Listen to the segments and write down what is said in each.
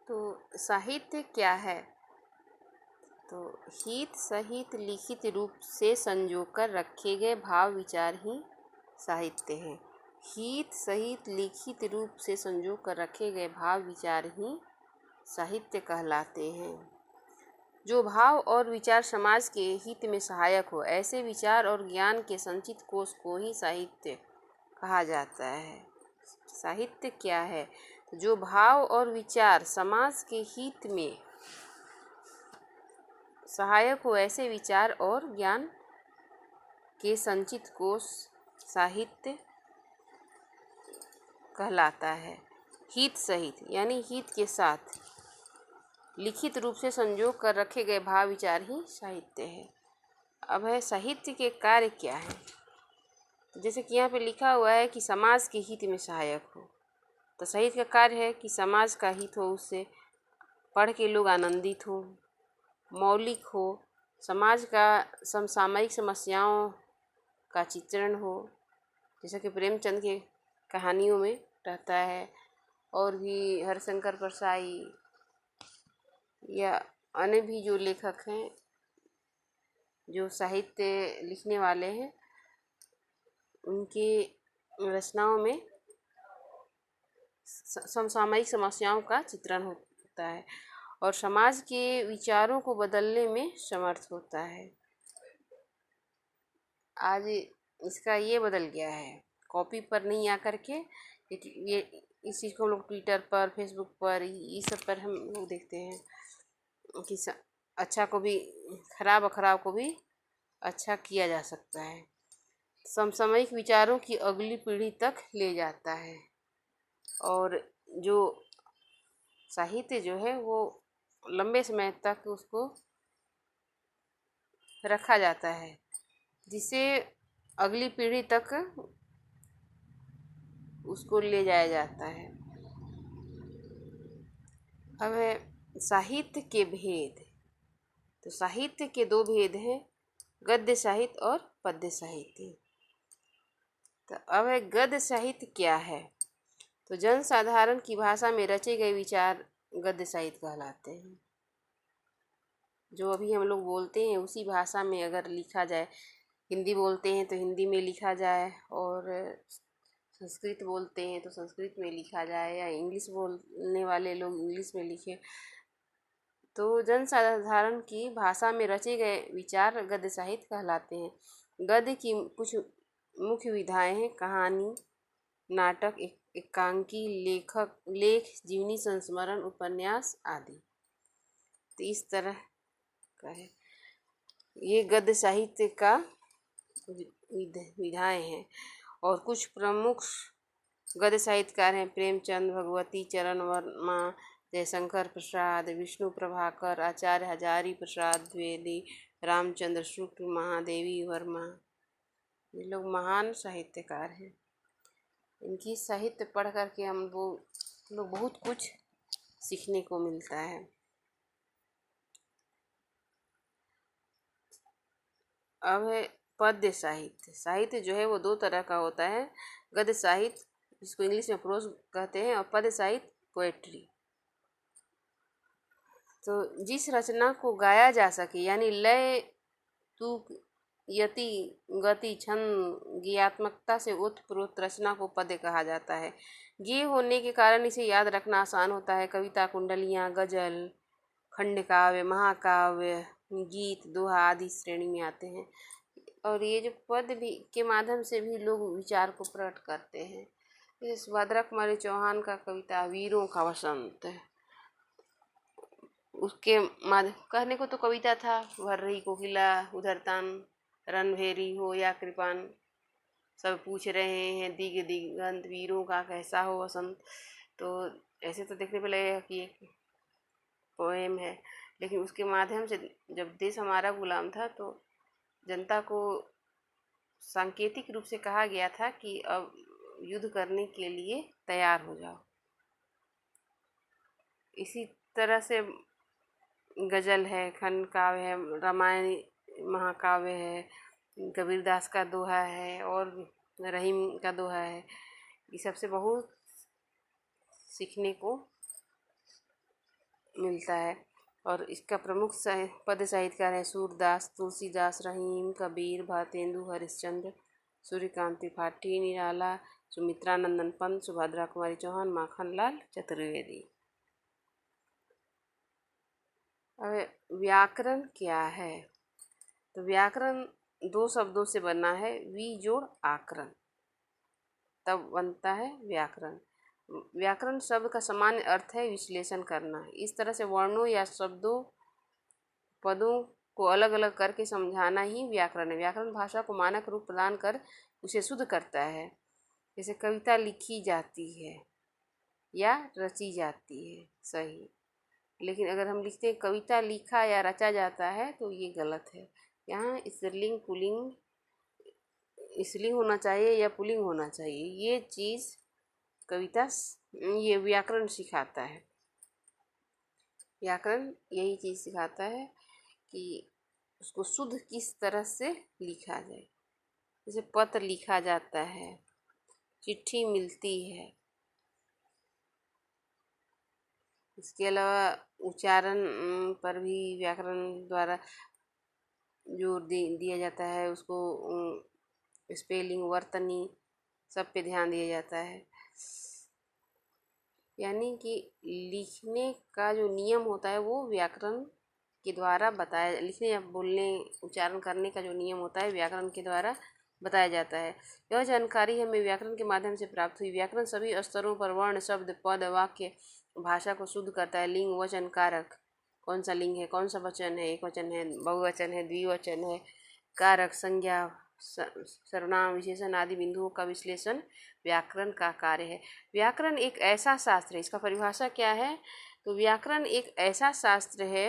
तो साहित्य क्या है? तो हित सहित लिखित रूप से संजोकर रखे गए भाव विचार ही साहित्य हैं। हित सहित लिखित रूप से संजोकर रखे गए भाव विचार ही साहित्य कहलाते हैं। जो भाव और विचार समाज के हित में सहायक हो, ऐसे विचार और ज्ञान के संचित कोश को ही साहित्य कहा जाता है। साहित्य क्या है? जो भाव और विचार समाज के हित में सहायक हो, ऐसे विचार और ज्ञान के संचित कोश साहित्य कहलाता है। हित सहित यानी हित के साथ लिखित रूप से संजो कर रखे गए भाव विचार ही साहित्य है। अब है साहित्य के कार्य क्या है? तो जैसे कि यहाँ पे लिखा हुआ है कि समाज के हित में सहायक हो, तो साहित्य का कार्य है कि समाज का हित हो, उससे पढ़ के लोग आनंदित हो, मौलिक हो, समाज का समसामयिक समस्याओं का चित्रण हो, जैसा कि प्रेमचंद के कहानियों में रहता है, और भी हरिशंकर परसाई या अन्य भी जो लेखक हैं, जो साहित्य लिखने वाले हैं, उनकी रचनाओं में समसामयिक समस्याओं का चित्रण होता है और समाज के विचारों को बदलने में समर्थ होता है। आज इसका ये बदल गया है, कॉपी पर नहीं आकर के ये इस चीज़ को हम लोग ट्विटर पर, फेसबुक पर, ये सब पर हम लोग देखते हैं कि अच्छा को भी खराब को भी अच्छा किया जा सकता है। समसामयिक विचारों की अगली पीढ़ी तक ले जाता है और जो साहित्य जो है वो लंबे समय तक उसको रखा जाता है, जिसे अगली पीढ़ी तक उसको ले जाया जाता है। अब है साहित्य के भेद। तो साहित्य के दो भेद हैं, गद्य साहित्य और पद्य साहित्य। तो अब है गद्य साहित्य क्या है? तो जन साधारण की भाषा में रचे गए विचार गद्य साहित्य कहलाते हैं। जो अभी हम लोग बोलते हैं उसी भाषा में अगर लिखा जाए, हिंदी बोलते हैं तो हिंदी में लिखा जाए, और संस्कृत बोलते हैं तो संस्कृत में लिखा जाए, या इंग्लिश बोलने वाले लोग इंग्लिश में लिखें, तो जन साधारण की भाषा में रचे गए विचार गद्य साहित्य कहलाते हैं। गद्य की कुछ मुख्य विधाएं हैं: कहानी, नाटक, एकांकी, लेख, जीवनी संस्मरण, उपन्यास आदि। तो इस तरह का है, ये गद्य साहित्य का विधाएं हैं। और कुछ प्रमुख गद्य साहित्यकार हैं: प्रेमचंद, भगवती चरण वर्मा, जयशंकर प्रसाद, विष्णु प्रभाकर, आचार्य हजारी प्रसाद द्विवेदी, रामचंद्र शुक्ल, महादेवी वर्मा। ये लोग महान साहित्यकार हैं। इनकी साहित्य पढ़ करके हम लोग बहुत कुछ सीखने को मिलता है। अब है पद्य साहित्य। साहित्य जो है वो दो तरह का होता है: गद्य साहित्य, जिसको इंग्लिश में प्रोज कहते हैं, और पद्य साहित्य, पोएट्री। तो जिस रचना को गाया जा सके, यानी लय, तुक, यति, गति, छंद, गीयात्मकता से ओतप्रोत रचना को पद्य कहा जाता है। ये होने के कारण इसे याद रखना आसान होता है। कविता, कुंडलियाँ, गजल, खंड काव्य, महाकाव्य, गीत, दोहा आदि श्रेणी में आते हैं। और ये जो पद्य भी के माध्यम से भी लोग विचार को प्रकट करते हैं। इस भद्रकमणि चौहान का कविता वीरों का वसंत, उसके माध्यम कहने को तो कविता था, भर रही कोकिला उधर तान, रणभेरी हो या कृपान, सब पूछ रहे हैं दिग दिगंत, वीरों का कैसा हो वसंत। तो ऐसे तो देखने पे लगेगा कि एक पोएम है, लेकिन उसके माध्यम से जब देश हमारा गुलाम था तो जनता को सांकेतिक रूप से कहा गया था कि अब युद्ध करने के लिए तैयार हो जाओ। इसी तरह से गजल है, खंड काव्य है, रामायण महाकाव्य है, कबीरदास का दोहा है, और रहीम का दोहा है। ये सबसे बहुत सीखने को मिलता है। और इसका प्रमुख पद्य साहित्यकार हैं सूरदास, तुलसीदास, रहीम, कबीर, भारतेंदु हरिश्चंद्र, सूर्यकांत त्रिपाठी, निराला, सुमित्रानंदन पंत, सुभद्रा कुमारी चौहान, माखनलाल चतुर्वेदी। अब व्याकरण क्या है? तो व्याकरण दो शब्दों से बना है, वी जोड़ आकरण, तब बनता है व्याकरण। व्याकरण शब्द का सामान्य अर्थ है विश्लेषण करना। इस तरह से वर्णों या शब्दों पदों को अलग अलग करके समझाना ही व्याकरण है। व्याकरण भाषा को मानक रूप प्रदान कर उसे शुद्ध करता है। जैसे कविता लिखी जाती है या रची जाती है, सही, लेकिन अगर हम लिखते हैं कविता लिखा या रचा जाता है तो ये गलत है। यहाँ स्त्रीलिंग पुल्लिंग स्त्रीलिंग होना चाहिए या पुल्लिंग होना चाहिए, ये चीज़ कविता ये व्याकरण सिखाता है। व्याकरण यही चीज़ सिखाता है कि उसको शुद्ध किस तरह से लिखा जाए। जैसे पत्र लिखा जाता है, चिट्ठी मिलती है। इसके अलावा उच्चारण पर भी व्याकरण द्वारा जोर दिया जाता है। उसको स्पेलिंग, वर्तनी सब पे ध्यान दिया जाता है। यानी कि लिखने का जो नियम होता है वो व्याकरण के द्वारा बताया, लिखने या बोलने उच्चारण करने का जो नियम होता है व्याकरण के द्वारा बताया जाता है। यह जानकारी हमें व्याकरण के माध्यम से प्राप्त हुई। व्याकरण सभी स्तरों पर वर्ण, शब्द, पद, वाक्य, भाषा को शुद्ध करता है। लिंग, वचन, कारक, कौन सा लिंग है, कौन सा वचन है, एक वचन है, बहुवचन है, द्विवचन है, कारक, संज्ञा, सर्वनाम, विशेषण आदि बिंदुओं का विश्लेषण व्याकरण का कार्य है। व्याकरण एक ऐसा शास्त्र है, इसका परिभाषा क्या है? तो व्याकरण एक ऐसा शास्त्र है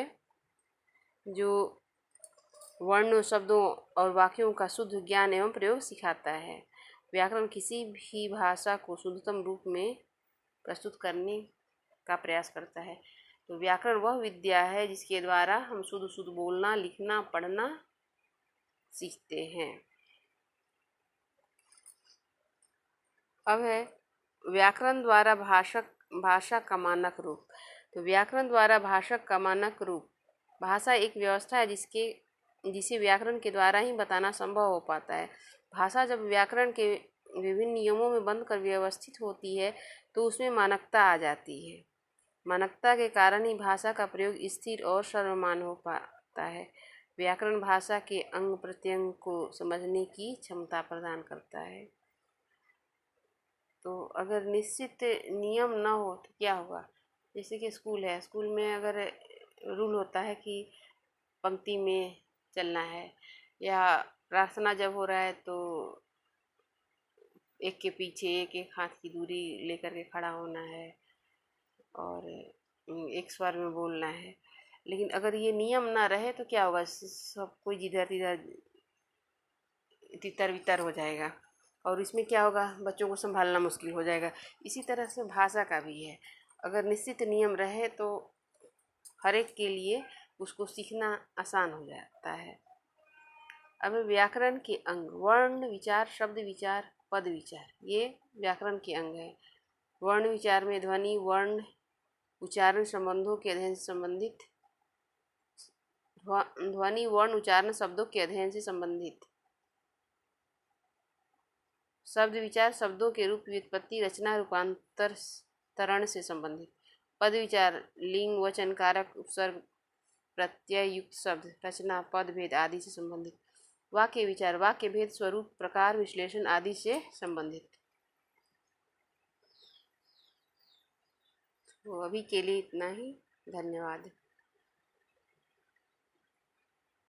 जो वर्णों, शब्दों और वाक्यों का शुद्ध ज्ञान एवं प्रयोग सिखाता है। व्याकरण किसी भी भाषा को शुद्धतम रूप में प्रस्तुत करने का प्रयास करता है। तो व्याकरण वह विद्या है जिसके द्वारा हम शुद्ध शुद्ध बोलना, लिखना, पढ़ना सीखते हैं। अब है व्याकरण द्वारा भाषा का मानक रूप। तो व्याकरण द्वारा भाषा का मानक रूप, भाषा एक व्यवस्था है जिसे व्याकरण के द्वारा ही बताना संभव हो पाता है। भाषा जब व्याकरण के विभिन्न नियमों में बंद कर व्यवस्थित होती है तो उसमें मानकता आ जाती है। मानकता के कारण ही भाषा का प्रयोग स्थिर और सर्वमान्य हो पाता है। व्याकरण भाषा के अंग प्रत्यंग को समझने की क्षमता प्रदान करता है। तो अगर निश्चित नियम ना हो तो क्या होगा? जैसे कि स्कूल है, स्कूल में अगर रूल होता है कि पंक्ति में चलना है, या प्रार्थना जब हो रहा है तो एक के पीछे एक हाथ की दूरी लेकर के खड़ा होना है और एक स्वर में बोलना है। लेकिन अगर ये नियम ना रहे तो क्या होगा? सब कोई जिधर तिधर तितर बितर हो जाएगा और इसमें क्या होगा? बच्चों को संभालना मुश्किल हो जाएगा। इसी तरह से भाषा का भी है, अगर निश्चित नियम रहे तो हर एक के लिए उसको सीखना आसान हो जाता है। अब व्याकरण के अंग, वर्ण विचार, शब्द विचार, पद विचार, ये व्याकरण के अंग हैं। वर्ण विचार में ध्वनि, वर्ण, उच्चारण संबंधों के अध्ययन से संबंधित, ध्वनि, वर्ण, उच्चारण शब्दों के अध्ययन से संबंधित। शब्द विचार शब्दों के रूप, व्युत्पत्ति, रचना, रूपांतरण से संबंधित। पद विचार लिंग, वचन, कारक, उपसर्ग, प्रत्यय युक्त शब्द, रचना, पद भेद आदि से संबंधित। वाक्य विचार वाक्य भेद, स्वरूप, प्रकार, विश्लेषण आदि से संबंधित। तो अभी के लिए इतना ही। धन्यवाद।